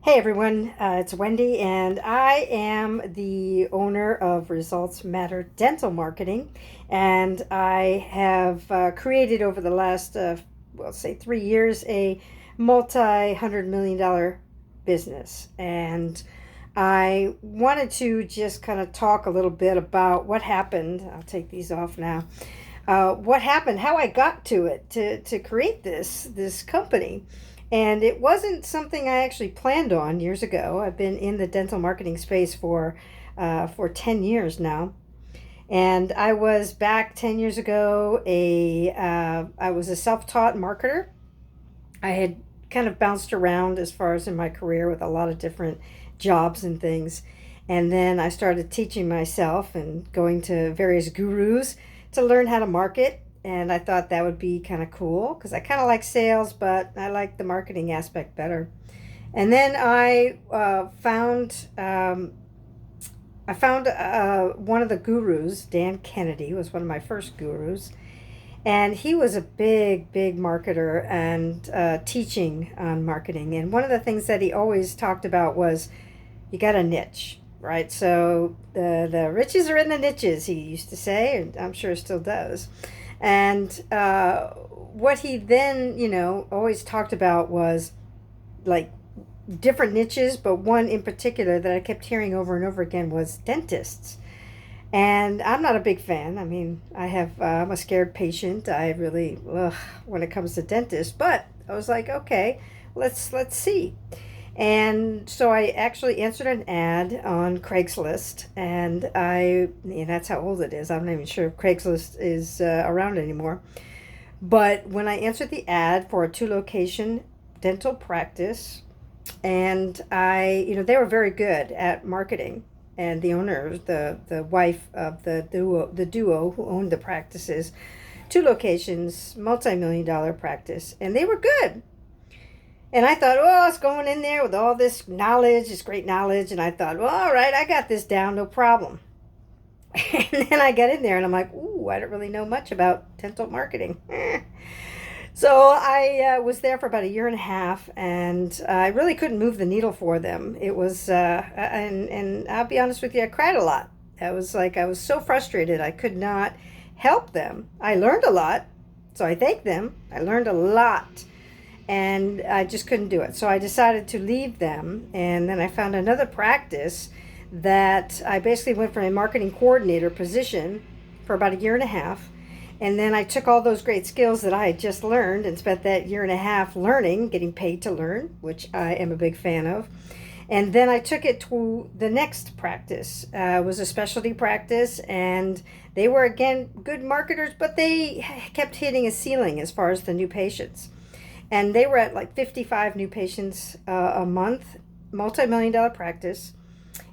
Hey everyone, it's Wendy, and I am the owner of Results Matter Dental Marketing. And I have created over the last, well, say 3 years, a multi-$100 million business. And I wanted to just kind of talk a little bit about what happened. I'll take these off now. What happened, how I got to it, to create this company. And it wasn't something I actually planned on years ago. I've been in the dental marketing space for 10 years now. And I was back 10 years ago, I was a self-taught marketer. I had kind of bounced around as far as in my career with a lot of different jobs and things. And then I started teaching myself and going to various gurus to learn how to market. And I thought that would be kind of cool because I kind of like sales, but I like the marketing aspect better. And then I found one of the gurus. Dan Kennedy was one of my first gurus, and he was a big marketer and teaching on marketing. And one of the things that he always talked about was you got a niche, right? So the riches are in the niches, he used to say, and I'm sure still does. And what he then, always talked about was like different niches, but one in particular that I kept hearing over and over again was dentists. And I'm not a big fan. I mean, I'm a scared patient. I really, when it comes to dentists, but I was like, okay, let's see. And so I actually answered an ad on Craigslist, and that's how old it is. I'm not even sure if Craigslist is around anymore. But when I answered the ad for a 2 location dental practice, and they were very good at marketing. And the owner, the wife of the duo who owned the practices, 2 locations, multi-million-dollar practice, and they were good. And I thought, oh, I was going in there with all this knowledge, this great knowledge. And I thought, well, all right, I got this down, no problem. And then I got in there and I'm like, ooh, I don't really know much about dental marketing. So I was there for about a year and a half, and I really couldn't move the needle for them. It was, and I'll be honest with you, I cried a lot. I was so frustrated. I could not help them. I learned a lot, so I thank them. I learned a lot, and I just couldn't do it. So I decided to leave them, and then I found another practice that I basically went from a marketing coordinator position for about a year and a half. And then I took all those great skills that I had just learned and spent that year and a half learning, getting paid to learn, which I am a big fan of. And then I took it to the next practice. It was a specialty practice, and they were, again, good marketers, but they kept hitting a ceiling as far as the new patients. And they were at like 55 new patients a month, multi-million-dollar practice.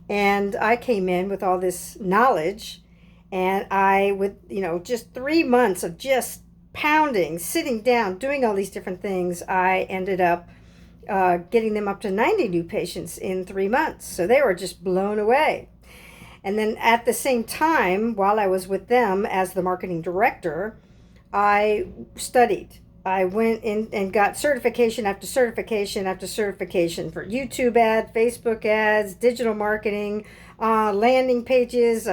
And I came in with all this knowledge, and with just 3 months of just pounding, sitting down, doing all these different things, I ended up getting them up to 90 new patients in 3 months. So they were just blown away. And then at the same time, while I was with them as the marketing director, I studied. I went in and got certification after certification after certification for YouTube ads, Facebook ads, digital marketing, landing pages,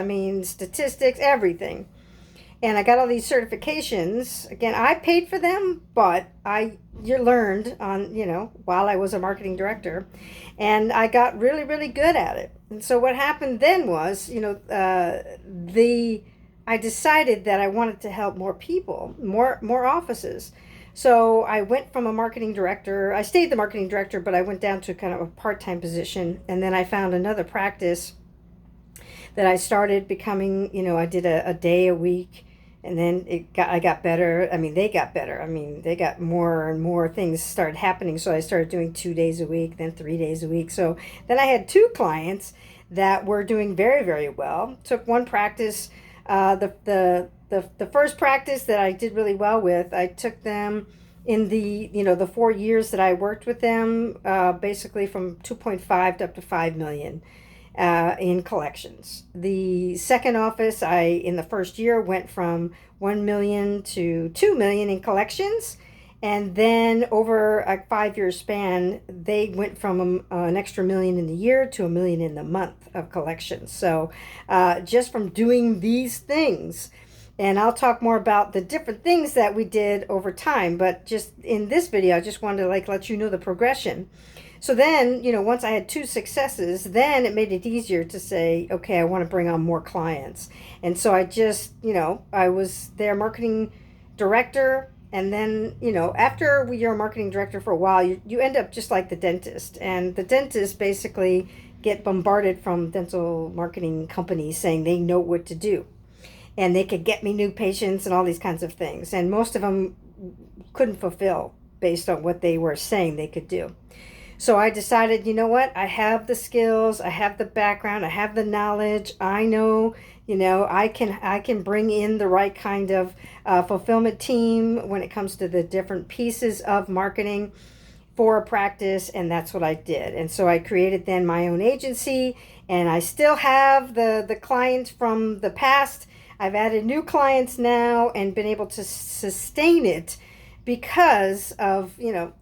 statistics, everything. And I got all these certifications. Again, I paid for them, but you learned while I was a marketing director, and I got really, really good at it. And so what happened then was, I decided that I wanted to help more people, more offices. So I went from a marketing director. I stayed the marketing director, but I went down to kind of a part-time position, and then I found another practice that I started becoming. I did a day a week, and then I got better. They got better. They got more and more things started happening. So I started doing 2 days a week, then 3 days a week. So then I had 2 clients that were doing very, very well. Took one practice, the first practice that I did really well with. I took them in the 4 years that I worked with them, basically from 2.5 to up to 5 million in collections. The second office, in the first year went from 1 million to 2 million in collections, And then over a 5-year span, they went from an extra million in the year to $1 million in the month of collections. So just from doing these things. And I'll talk more about the different things that we did over time. But just in this video, I just wanted to let you know the progression. So then, once I had 2 successes, then it made it easier to say, okay, I want to bring on more clients. And so I just, I was their marketing director. And then, after you're a marketing director for a while, you end up just like the dentist. And the dentist basically get bombarded from dental marketing companies saying they know what to do. And they could get me new patients and all these kinds of things. And most of them couldn't fulfill based on what they were saying they could do. So I decided, you know what? I have the skills, I have the background, I have the knowledge. I know, I can bring in the right kind of fulfillment team when it comes to the different pieces of marketing for a practice, and that's what I did. And so I created then my own agency, and I still have the clients from the past. I've added new clients now and been able to sustain it because of,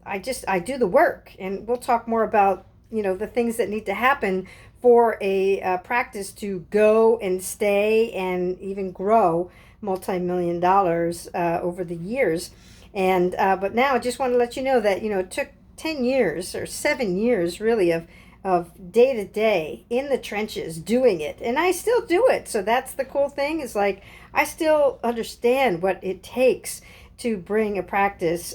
I do the work. And we'll talk more about, the things that need to happen for a practice to go and stay and even grow multi-million dollars over the years. And but now I just want to let you know that, it took 10 years or 7 years really of day to day in the trenches doing it, and I still do it. So that's the cool thing, is I still understand what it takes to bring a practice,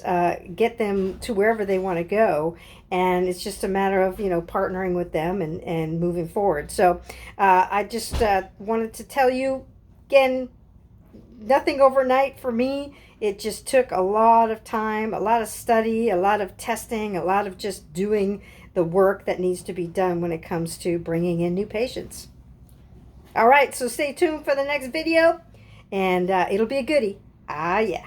get them to wherever they want to go, and it's just a matter of partnering with them and moving forward. So I just wanted to tell you again, nothing overnight for me. It just took a lot of time, a lot of study, a lot of testing, a lot of just doing the work that needs to be done when it comes to bringing in new patients. All right, so stay tuned for the next video, and it'll be a goodie. Ah, yeah.